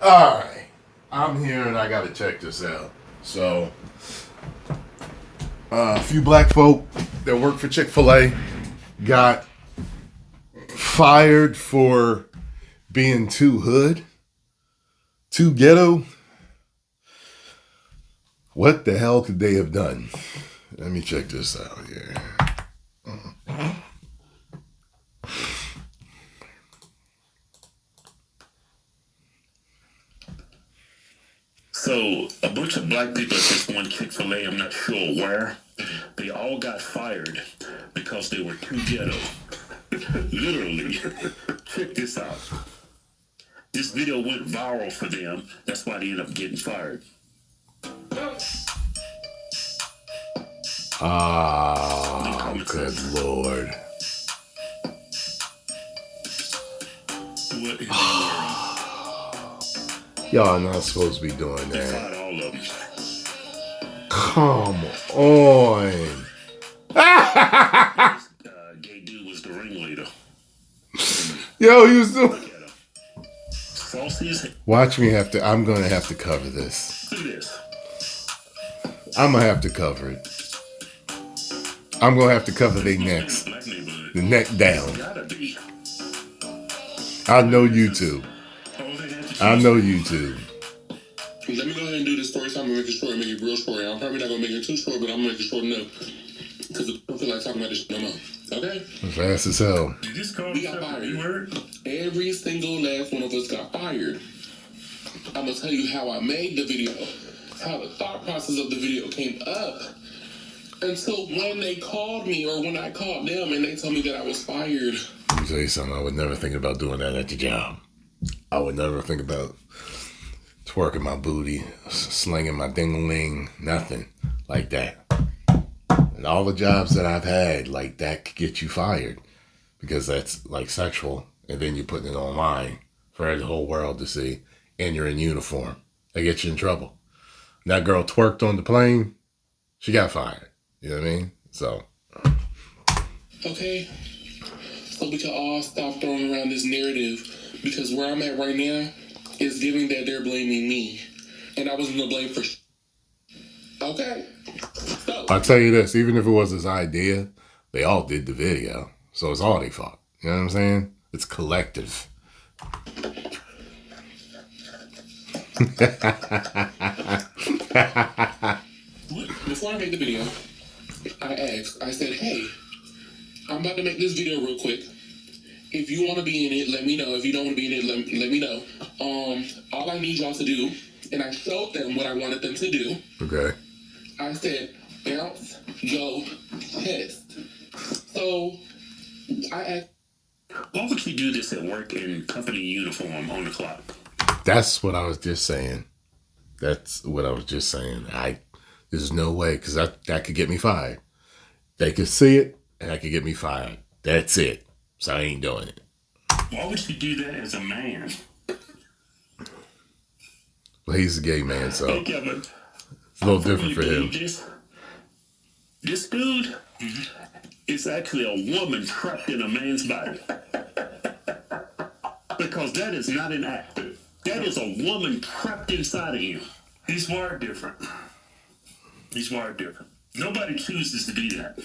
Alright, I'm here and I gotta check this out. So, a few black folk that work for Chick-fil-A got fired for being too hood, too ghetto. What the hell could they have done? Let me check this out here. So, a bunch of black people at this one Chick-fil-A, I'm not sure where, they all got fired because they were too ghetto. Literally. Check this out. This video went viral for them. That's why they ended up getting fired. Oh, good Lord. What in the world? Y'all not supposed to be doing They that. fired all of them. Come on. Gay dude was the ringleader. Yo, he was doing... Look at him. Saucy's. Watch me have to... I'm going to have to cover this. Look at this. I'm going to have to cover it. I'm going to have to cover their necks. Black neighborhood. The neck down. Gotta be. I know YouTube. I know YouTube. Let me go ahead and do this story. So I'm gonna make it short and make it real short. I'm probably not gonna make it too short, but I'm gonna make it short enough because I don't feel like talking about this no more. Okay? Fast as hell. Did this call We got yourself a fired. word? Every single last one of us got fired. I'm gonna tell you how I made the video, how the thought process of the video came up. Until when they called me or when I called them and they told me that I was fired. Let me tell you something. I would never think about doing that at the job. I would never think about twerking my booty, slinging my ding-a-ling, nothing like that. And all the jobs that I've had, like that could get you fired because that's like sexual. And then you're putting it online for the whole world to see. And you're in uniform. That gets you in trouble. And that girl twerked on the plane. She got fired. You know what I mean? So. Okay? So we can all stop throwing around this narrative because where I'm at right now is giving that they're blaming me. And I wasn't to blame for Okay? So. I'll tell you this, even if it was his idea, they all did the video. So it's all their fault. You know what I'm saying? It's collective. Before I made the video, I said, hey, I'm about to make this video real quick. If you want to be in it, let me know. If you don't want to be in it, let me know. All I need y'all to do, and I showed them what I wanted them to do. Okay. I said, bounce, go, test. So, I asked. Why would you do this at work in company uniform on the clock? That's what I was just saying. There's no way, because that could get me fired. They could see it, and that could get me fired. That's it. So I ain't doing it. Why would you do that as a man? Well, he's a gay man, so Hey, Kevin. it's a little different for him. This dude is actually a woman trapped in a man's body. Because that is not an actor. That is a woman trapped inside of you. He's wired different. He's wired different. Nobody chooses to be that.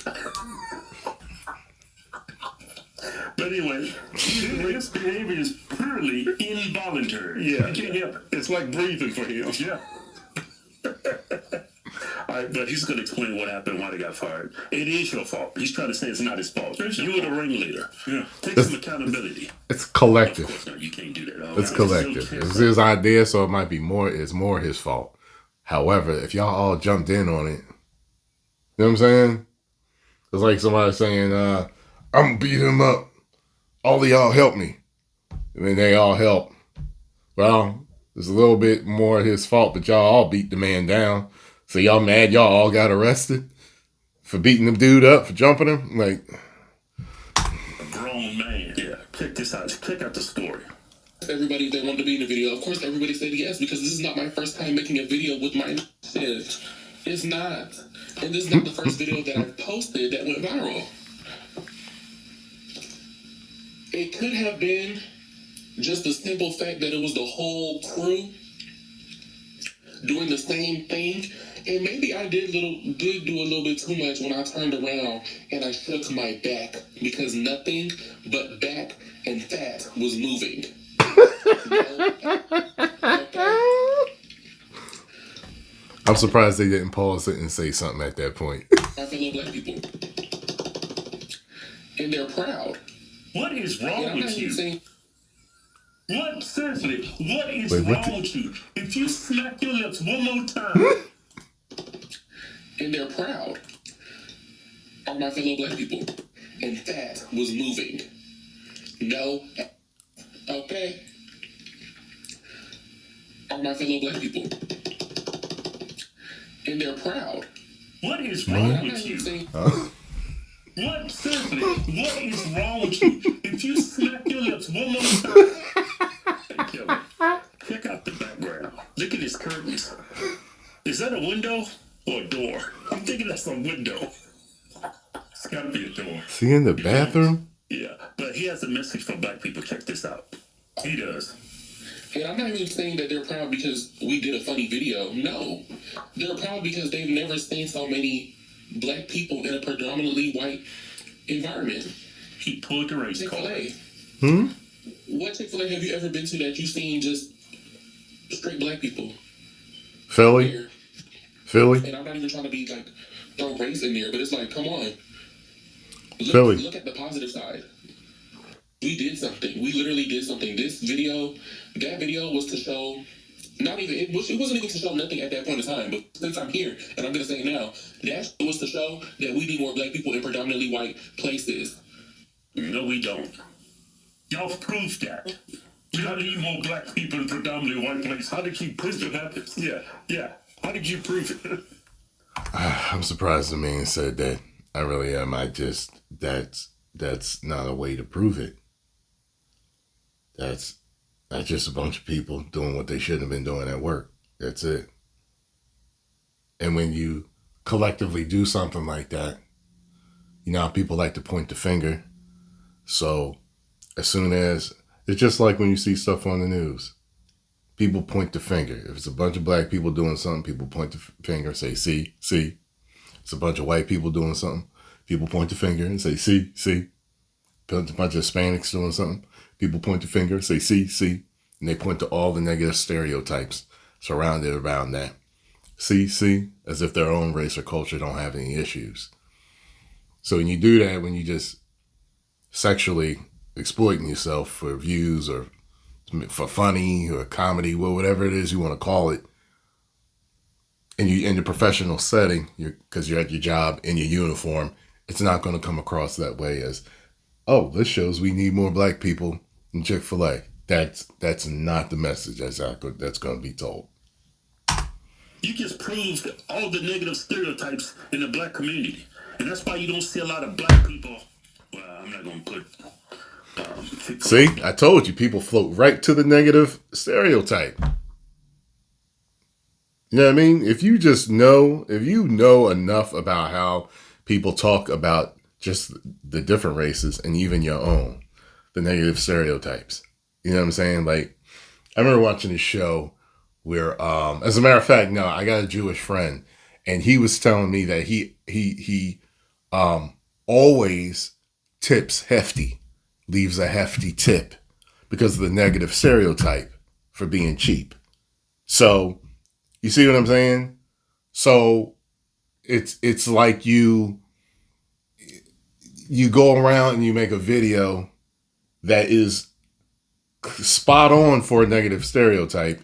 But anyway, his behavior is purely involuntary. Yeah. You can't help it. It's like breathing for him. Yeah. All right, but he's going to explain what happened, why they got fired. It is your fault. He's trying to say it's not his fault. You were the ringleader. Yeah. Take some accountability. It's collective. Of course not. You can't do that. It's collective. It's his idea, so it might be more. It's more his fault. However, if y'all all jumped in on it, you know what I'm saying? It's like somebody saying, "I'm gonna beat him up. All of y'all help me." And then they all help. Well, it's a little bit more his fault, but y'all all beat the man down. So y'all mad y'all all got arrested for beating the dude up, for jumping him? Like, a grown man. Yeah. Check this out. Check out the story. Everybody that wanted to be in the video, of course everybody said yes, because this is not my first time making a video with my shit. It's not. And this is not the first video that I've posted that went viral. It could have been just the simple fact that it was the whole crew doing the same thing. And maybe I did do a little bit too much when I turned around and I shook my back because nothing but back and fat was moving. Okay. I'm surprised they didn't pause it and say something at that point. My fellow black people. And they're proud. What is wrong with you? What, seriously, what is wrong with you? If you smack your lips one more time. And they're proud of my fellow black people. And fat was moving. No. Okay. Of my fellow black people. And they're proud. What is wrong with you? What, seriously, what is wrong with you? If you smack your lips one more time. Hey, Kevin, check out the background. Look at his curtains. Is that a window or a door? I'm thinking that's a window. It's gotta be a door. Is he in the bathroom? Yeah, but he has a message for black people. Check this out. He does. And I'm not even saying that they're proud because we did a funny video. No. They're proud because they've never seen so many black people in a predominantly white environment. He pulled the race Chick-fil-A. What Chick-fil-A have you ever been to that you've seen just straight black people? Philly? Here. Philly? And I'm not even trying to be like, throw race in there, but it's like, come on. Philly. Look at the positive side. We did something. We literally did something. This video, that video was to show, it wasn't even to show nothing at that point in time, but since I'm here, and I'm going to say it now, that was to show that we need more black people in predominantly white places. No, we don't. Y'all proved that. We don't need more black people in predominantly white places. How did you prove it? Yeah. How did you prove it? I'm surprised the man said that. I really am. That's not a way to prove it. That's just a bunch of people doing what they shouldn't have been doing at work. That's it. And when you collectively do something like that, you know how people like to point the finger. So as soon as, it's just like when you see stuff on the news, people point the finger. If it's a bunch of black people doing something, people point the finger and say, see. It's a bunch of white people doing something, people point the finger and say, see. A bunch of Hispanics doing something, people point the finger and say, see. And they point to all the negative stereotypes surrounded around that. See, as if their own race or culture don't have any issues. So when you do that, when you just sexually exploiting yourself for views or for funny or comedy, well, whatever it is you want to call it, and you in the professional setting, because you're at your job in your uniform, it's not going to come across that way as, oh, this shows we need more black people in Chick-fil-A. That's not the message that's going to be told. You just proved all the negative stereotypes in the black community. And that's why you don't see a lot of black people. Well, I'm not going to put... See, I told you, people float right to the negative stereotype. You know what I mean? If you know enough about how people talk about just the different races and even your own, the negative stereotypes. You know what I'm saying? Like, I remember watching a show where, as a matter of fact, no, I got a Jewish friend, and he was telling me that he always tips hefty, leaves a hefty tip because of the negative stereotype for being cheap. So, you see what I'm saying? So, it's like you go around and you make a video that is spot on for a negative stereotype,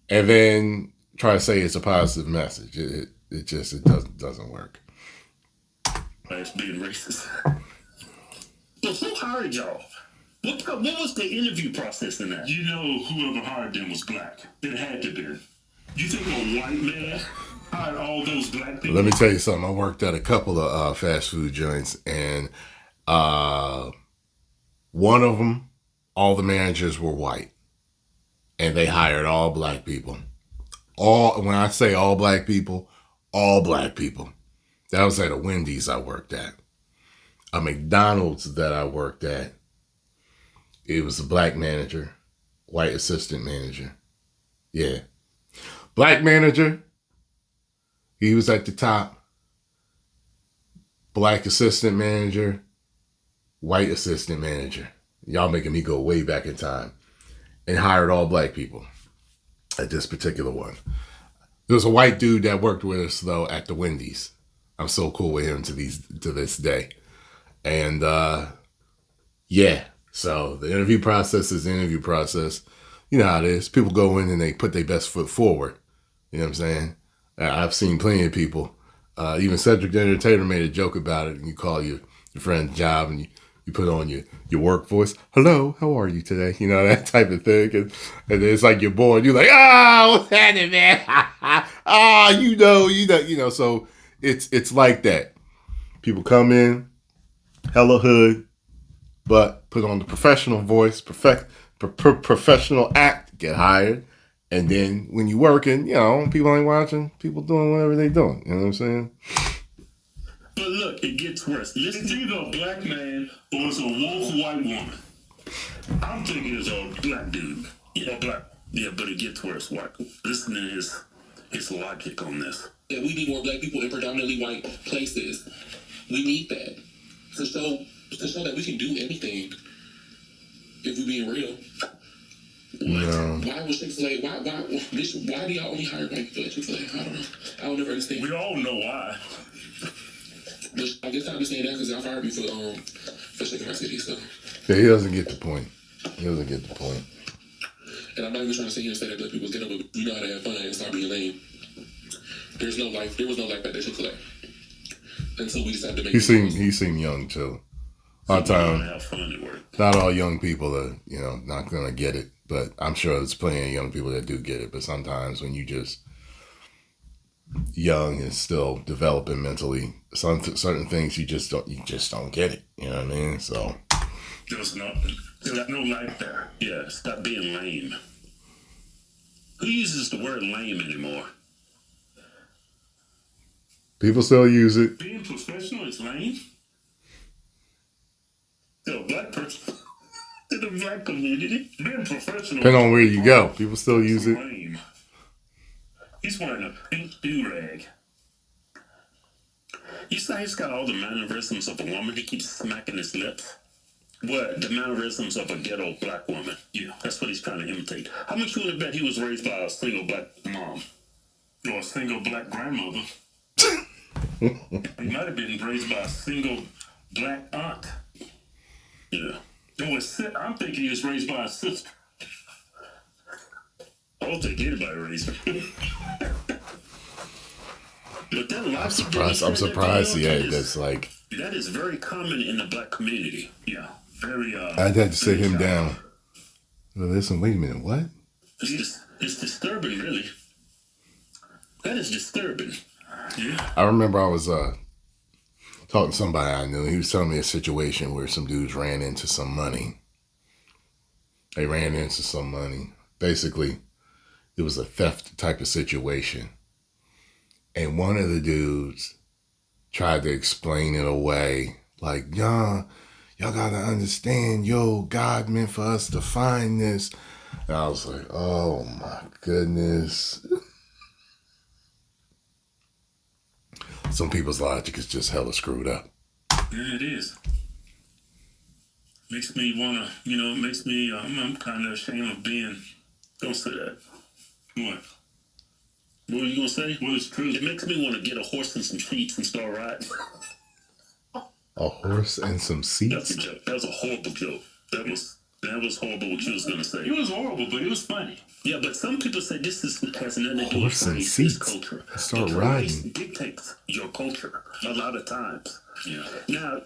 and then try to say it's a positive message. It doesn't work. That's being racist. So who hired y'all? What was the interview process in that? You know, whoever hired them was black. It had to be. You think a white man hired all those black people? Let me tell you something. I worked at a couple of fast food joints, and one of them, all the managers were white, and they hired all black people. When I say all black people, all black people. That was at a Wendy's I worked at, a McDonald's that I worked at, It was a black manager, white assistant manager. Yeah. Black manager, he was at the top. Black assistant manager, white assistant manager. Y'all making me go way back in time. And hired all black people at this particular one. There was a white dude that worked with us, though, at the Wendy's. I'm so cool with him to this day. And, yeah. So the interview process is the interview process. You know how it is. People go in and they put their best foot forward. You know what I'm saying? I've seen plenty of people. Even Cedric the Entertainer made a joke about it. And you call your friend's job and you put on your work voice. Hello, how are you today? You know, that type of thing. And it's like you're bored. You're like, oh, what's happening, man? You know. So it's like that. People come in, hella hood, but put on the professional voice, professional act, get hired. And then when you working, you know, people ain't watching, people doing whatever they doing. You know what I'm saying? But look, it gets worse. It's either a black man or it's a woke white woman. I'm thinking it's a black dude. Yeah, black. Yeah, but it gets worse. White. Listen to his logic on this. Yeah, we need more black people in predominantly white places. We need that to show that we can do anything if we're being real. No. Why was Chick-fil-A? Why do y'all only hire white people at Chick-fil-A? I don't know. I don't never understand. We all know why. But I guess I understand that because y'all fired me for shaking my city. So Yeah, he doesn't get the point. and I'm not even trying to sit here and say that black people get up, but you know how to have fun and stop being lame. There was no life back at Chick-fil-A until we decided to make. He seemed young too. A lot of time, Have fun at work. not all young people are, you know, not gonna get it. But I'm sure there's plenty of young people that do get it. But sometimes when you just young and still developing mentally, certain things you just don't get it. You know what I mean? So There's no life there. Yeah, stop being lame. Who uses the word lame anymore? people still use it. Being professional is lame? To a black person. To the black community. Being professional. Depending on where you go, people still use it. Lame. He's wearing a pink do-rag. You say he's got all the mannerisms of a woman. He keeps smacking his lips. What? The mannerisms of a ghetto black woman. Yeah, that's what he's trying to imitate. How much you would bet he was raised by a single black mom? Or a single black grandmother? He might have been raised by a single black aunt. Yeah. I'm thinking he was raised by a sister. I don't think anybody raised him. But that I'm surprised. Yeah, that's like. That is very common in the black community. Yeah, very. I'd have to sit him down. Well, listen, wait a minute. What? It's disturbing, really. That is disturbing. Yeah. I remember I was talking to somebody I knew. He was telling me a situation where some dudes ran into some money. They ran into some money. Basically, it was a theft type of situation. And one of the dudes tried to explain it away. Like, y'all gotta understand, God meant for us to find this. And I was like, oh my goodness. Some people's logic is just hella screwed up. Yeah, it is. Makes me wanna, I'm kind of ashamed of being. Don't say that. What? What were you gonna say? Well, it's true. It makes me want to get a horse and some sheets and start riding. A horse and some seats? That's a joke. That was a horrible joke. That was horrible what you was gonna say. It was horrible, but it was funny. Yeah, but some people say this has nothing to do with race, it's culture. Start riding. Race riding. dictates your culture a lot of times. Yeah. Now,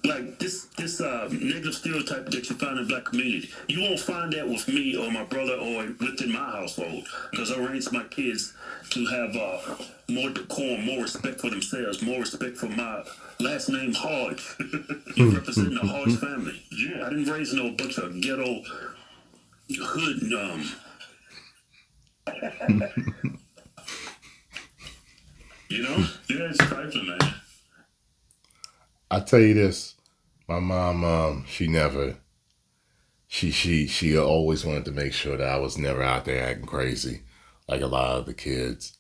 like this negative stereotype that you find in the black community, you won't find that with me or my brother or within my household, because I raised my kids to have more decorum, more respect for themselves, more respect for my last name Hodge. You represent the Hodge family. Yeah. I didn't raise no bunch of ghetto hood you know? Yeah, it's trifling, man. I tell you this, my mom, she never she always wanted to make sure that I was never out there acting crazy like a lot of the kids.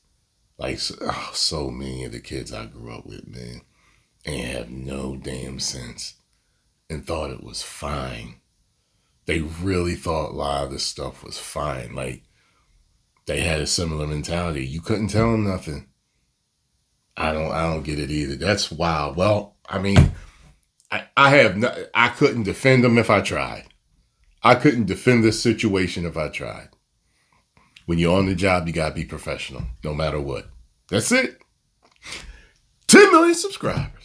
Like, so many of the kids I grew up with, man, ain't have no damn sense and thought it was fine. They really thought a lot of this stuff was fine. Like, they had a similar mentality. You couldn't tell them nothing. I don't get it either. That's wild. Well, I mean, I couldn't defend them if I tried. I couldn't defend this situation if I tried. When you're on the job, you gotta be professional, no matter what. That's it. 10 million subscribers.